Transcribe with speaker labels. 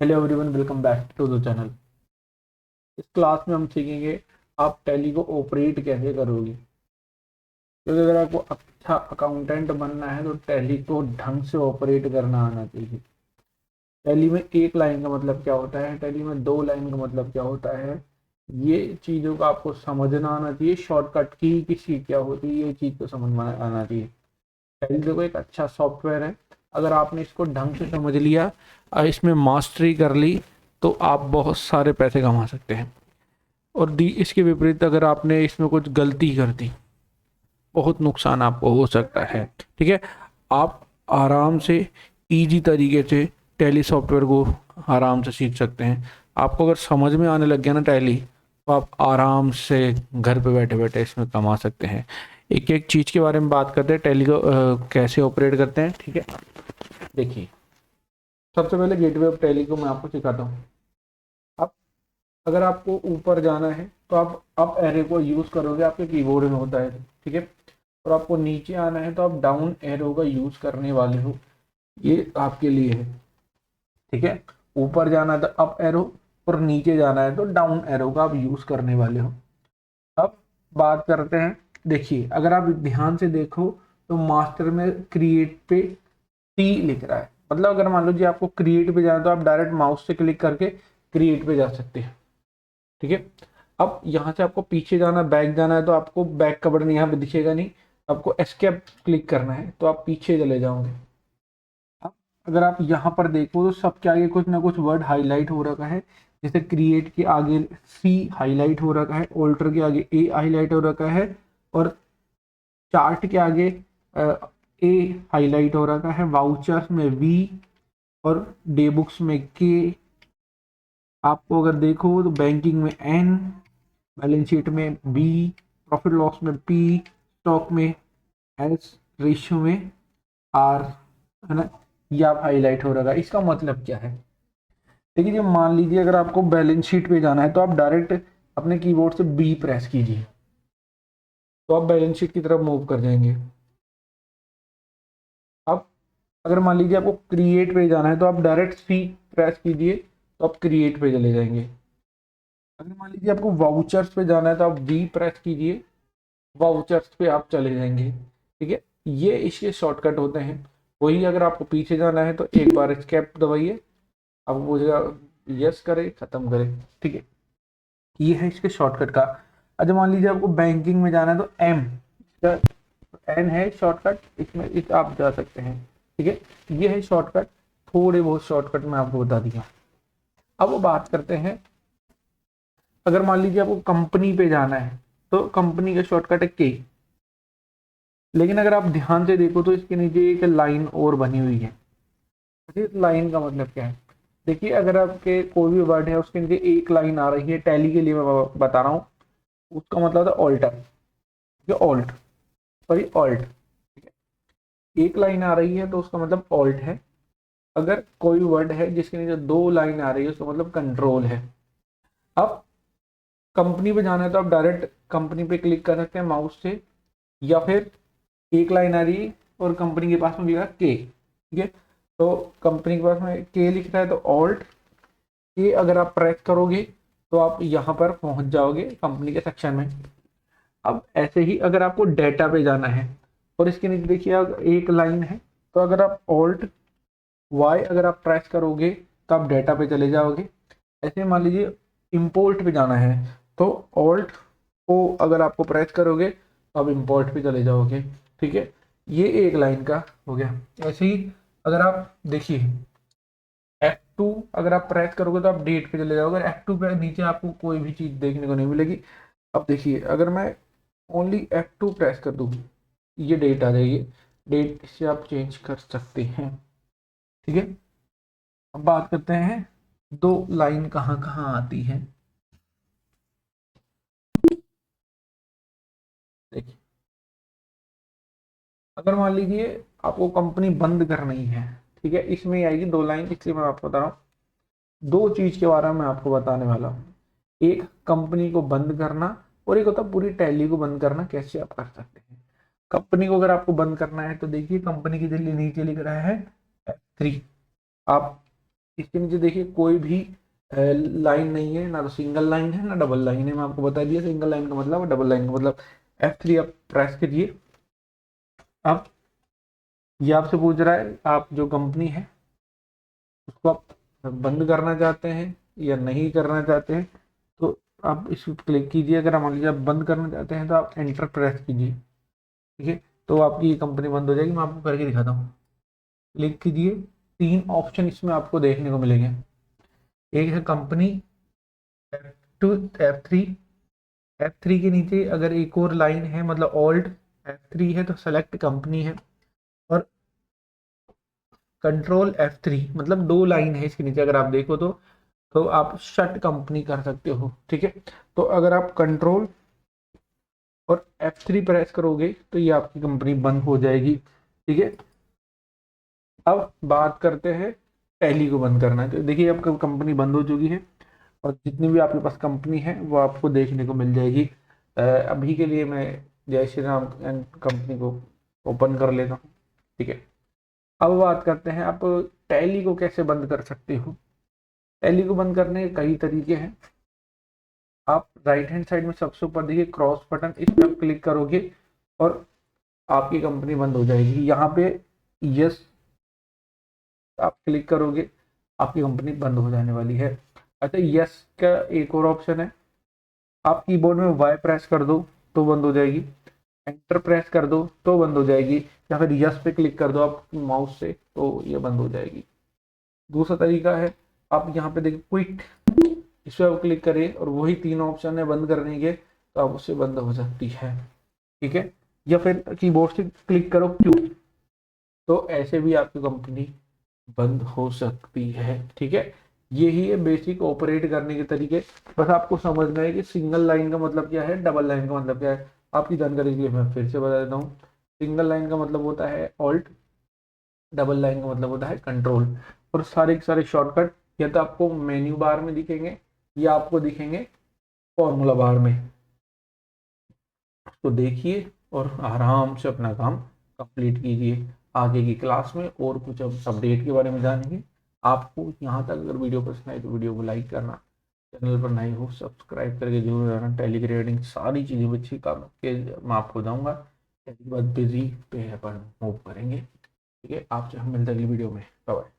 Speaker 1: Hello everyone, welcome back to the channel. इस class में हम सीखेंगे आप टैली को ऑपरेट कैसे करोगे। क्योंकि अगर आपको अच्छा अकाउंटेंट बनना है तो टैली को ढंग से ऑपरेट करना आना चाहिए। टैली में एक लाइन का मतलब क्या होता है, टैली में दो लाइन का मतलब क्या होता है, ये चीज़ों का आपको समझना आना चाहिए। शॉर्टकट की किसी क्या होती है, ये चीज़ को समझ में आना चाहिए। टैली देखो एक अच्छा सॉफ्टवेयर है। अगर आपने इसको ढंग से समझ लिया और इसमें मास्टरी कर ली तो आप बहुत सारे पैसे कमा सकते हैं। और दी इसके विपरीत अगर आपने इसमें कुछ गलती कर दी, बहुत नुकसान आपको हो सकता है। ठीक है, आप आराम से इजी तरीके से टैली सॉफ्टवेयर को आराम से सीख सकते हैं। आपको अगर समझ में आने लग गया ना टैली, तो आप आराम से घर पे बैठे बैठे इसमें कमा सकते हैं। एक एक चीज़ के बारे में बात करते हैं, टैली को कैसे ऑपरेट करते हैं। ठीक है, देखिए, सबसे पहले गेटवे ऑफ टैली को मैं आपको सिखाता हूँ। आप अगर आपको ऊपर जाना है तो आप अप एरो को यूज़ करोगे, आपके कीबोर्ड में होता है। ठीक है, और आपको नीचे आना है तो आप डाउन एरो का यूज़ करने वाले हो, ये आपके लिए है। ठीक है, ऊपर जाना है तो अप एरो और नीचे जाना है तो डाउन एरो का आप यूज़ करने वाले हो। अब बात करते हैं, देखिए अगर आप ध्यान से देखो तो मास्टर में क्रिएट पे टी लिख रहा है। मतलब अगर मान लो जी आपको क्रिएट पे जाना है तो आप डायरेक्ट माउस से क्लिक करके क्रिएट पे जा सकते हैं। ठीक है, अब यहाँ से आपको पीछे जाना, बैक जाना है तो आपको बैक का बटन यहाँ पे दिखेगा नहीं, आपको एस्केप क्लिक करना है तो आप पीछे चले जाओगे। अब अगर आप यहाँ पर देखो तो सबके आगे कुछ ना कुछ वर्ड हाईलाइट हो रखा है। जैसे क्रिएट के आगे सी हाईलाइट हो रखा है, ऑल्टर के आगे ए हाईलाइट हो रखा है, और चार्ट के आगे ए हाईलाइट हो रखा है, वाउचर्स में वी और डे बुक्स में के। आपको अगर देखो तो बैंकिंग में एन, बैलेंस शीट में बी, प्रॉफिट लॉस में पी, स्टॉक में एस, रेशियो में आर, है ना। ये आप हाईलाइट हो रहा है, इसका मतलब क्या है। देखिए, जब मान लीजिए अगर आपको बैलेंस शीट पे जाना है तो आप डायरेक्ट अपने कीबोर्ड से बी प्रेस कीजिए तो आप बैलेंस शीट की तरफ मूव कर जाएंगे। अब अगर मान लीजिए आपको क्रिएट पे जाना है तो आप डायरेक्ट सी प्रेस कीजिए तो आप क्रिएट पे चले जाएंगे। अगर मान लीजिए आपको वाउचर्स पे जाना है तो आप वी प्रेस कीजिए, वाउचर्स पे आप चले जाएंगे। ठीक है, ये इसके शॉर्टकट होते हैं। वही अगर आपको पीछे जाना है तो एक बार एस्केप दबाइए, आपको पूछेगा यस करे खत्म करे। ठीक है, ये है इसके शॉर्टकट का। अच्छा मान लीजिए आपको बैंकिंग में जाना है तो एम, एन है शॉर्टकट, इसमें इस आप जा सकते हैं। ठीक है, ये है शॉर्टकट। थोड़े बहुत शॉर्टकट मैं आपको बता दिया। अब वो बात करते हैं, अगर मान लीजिए आपको कंपनी पे जाना है तो कंपनी का शॉर्टकट है के। लेकिन अगर आप ध्यान से देखो तो इसके नीचे एक लाइन और बनी हुई है। इस लाइन का मतलब क्या है, देखिए अगर आपके कोई भी वर्ड है उसके नीचे एक लाइन आ रही है, टैली के लिए मैं बता रहा हूँ, उसका मतलब है ऑल्टर, ऑल्ट, सॉरी ऑल्ट। ठीक है, एक लाइन आ रही है तो उसका मतलब ऑल्ट है। अगर कोई वर्ड है जिसके नीचे दो लाइन आ रही है उसका मतलब कंट्रोल है। अब कंपनी पे जाना है तो आप डायरेक्ट कंपनी पे क्लिक कर सकते हैं माउस से, या फिर एक लाइन आ रही है और कंपनी के पास में लिखा के। ठीक है, तो कंपनी के पास में के लिख रहा है तो ऑल्ट के अगर आप प्रेस करोगे तो आप यहाँ पर पहुंच जाओगे कंपनी के सेक्शन में। अब ऐसे ही अगर आपको डेटा पे जाना है और इसके नीचे देखिए एक लाइन है, तो अगर आप ऑल्ट वाई अगर आप प्रेस करोगे तो आप डेटा पे चले जाओगे। ऐसे मान लीजिए इंपोर्ट पे जाना है तो ऑल्ट को अगर आपको प्रेस करोगे तो आप इंपोर्ट पे चले जाओगे। ठीक है, ये एक लाइन का हो गया। ऐसे ही अगर आप देखिए F2 अगर आप प्रेस करोगे तो आप डेट पे चले जाओगे, F2 पे नीचे आपको कोई भी चीज देखने को नहीं मिलेगी। अब देखिए अगर मैं ओनली F2 प्रेस कर दूँ, ये डेट आ जाएगी, डेट से आप चेंज कर सकते हैं। ठीक है, अब बात करते हैं दो लाइन कहाँ कहाँ आती है। देखिए, अगर मान लीजिए आपको कंपनी बंद करनी है, ठीक है, इसमें ही आएगी दो लाइन, इसलिए मैं आपको बता रहा हूँ। दो चीज के बारे में मैं आपको बताने वाला हूँ, एक कंपनी को बंद करना और एक होता है पूरी टैली को बंद करना, कैसे आप कर सकते हैं। कंपनी को अगर आपको बंद करना है तो देखिए कंपनी के जरिए नीचे लिख रहा है F3, आप इसके नीचे देखिए कोई भी लाइन नहीं है, ना तो सिंगल लाइन है ना डबल लाइन है। मैं आपको बता दिया सिंगल लाइन का मतलब और डबल लाइन का मतलब। F3 आप प्रेस कीजिए। अब ये आपसे पूछ रहा है आप जो कंपनी है उसको आप बंद करना चाहते हैं या नहीं करना चाहते हैं। तो आप इस पर क्लिक कीजिए। अगर मान लीजिए आप बंद करना चाहते हैं तो आप एंटर प्रेस कीजिए, ठीक है। तो आपकी ये कंपनी बंद हो जाएगी। मैं आपको करके दिखाता हूँ। क्लिक कीजिए। 3 ऑप्शन इसमें आपको देखने को मिलेंगे। एक है कंपनी, F2, F3। F3 के नीचे अगर एक और लाइन है मतलब ओल्ड F3 है तो सेलेक्ट कंपनी है। और कंट्रोल F3 मतलब 2 लाइन है इसके नीचे अगर आप देखो तो आप शट कंपनी कर सकते हो, ठीक है। तो अगर आप कंट्रोल और F3 प्रेस करोगे तो ये आपकी कंपनी बंद हो जाएगी, ठीक है। अब बात करते हैं टैली को बंद करना है। तो देखिए आपकी कंपनी बंद हो चुकी है और जितनी भी आपके पास कंपनी है वो आपको देखने को मिल जाएगी। अभी के लिए मैं जय श्री राम एंड कंपनी को ओपन कर लेता हूँ, ठीक है। अब बात करते हैं आप टैली को कैसे बंद कर सकते हो। टैली को बंद करने के कई तरीके हैं। आप राइट हैंड साइड में सबसे ऊपर देखिए क्रॉस बटन, इस पर क्लिक करोगे और आपकी कंपनी बंद हो जाएगी। यहाँ पे यस आप क्लिक करोगे, आपकी कंपनी बंद हो जाने वाली है। अच्छा, यस का एक और ऑप्शन है। आप कीबोर्ड में वाई प्रेस कर दो तो बंद हो जाएगी, एंटर प्रेस कर दो तो बंद हो जाएगी, या फिर यस पे क्लिक कर दो आप माउस से तो ये बंद हो जाएगी। दूसरा तरीका है, आप यहाँ पे देखिए क्विक, इस पर आप क्लिक करें और वही 3 ऑप्शन है बंद करने के, तो आप उससे बंद हो सकती है, ठीक है। या फिर कीबोर्ड से क्लिक करो क्यू, तो ऐसे भी आपकी कंपनी बंद हो सकती है, ठीक है। यही है बेसिक ऑपरेट करने के तरीके। बस आपको समझना है कि सिंगल लाइन का मतलब क्या है, डबल लाइन का मतलब क्या है। आपकी जानकारी के लिए मैं फिर से बता देता हूँ। सिंगल लाइन का मतलब होता है ऑल्ट, डबल लाइन का मतलब होता है कंट्रोल। और सारे के सारे शॉर्टकट या तो आपको मेन्यू बार में दिखेंगे या आपको दिखेंगे फॉर्मूला बार में। तो देखिए और आराम से अपना काम कंप्लीट कीजिए। आगे की क्लास में और कुछ अब अपडेट के बारे में जानेंगे। आपको यहाँ तक अगर वीडियो पसंद आए तो वीडियो को लाइक करना, चैनल पर नए हो सब्सक्राइब करके जरूर रहना। टेली ग्रेडिंग सारी चीज़ें बच्ची काम के मैं आपको दूंगा। उसके बाद बिजी पे अपन मूव करेंगे, ठीक है। आपसे हम मिलते हैं अगली वीडियो में। Bye bye.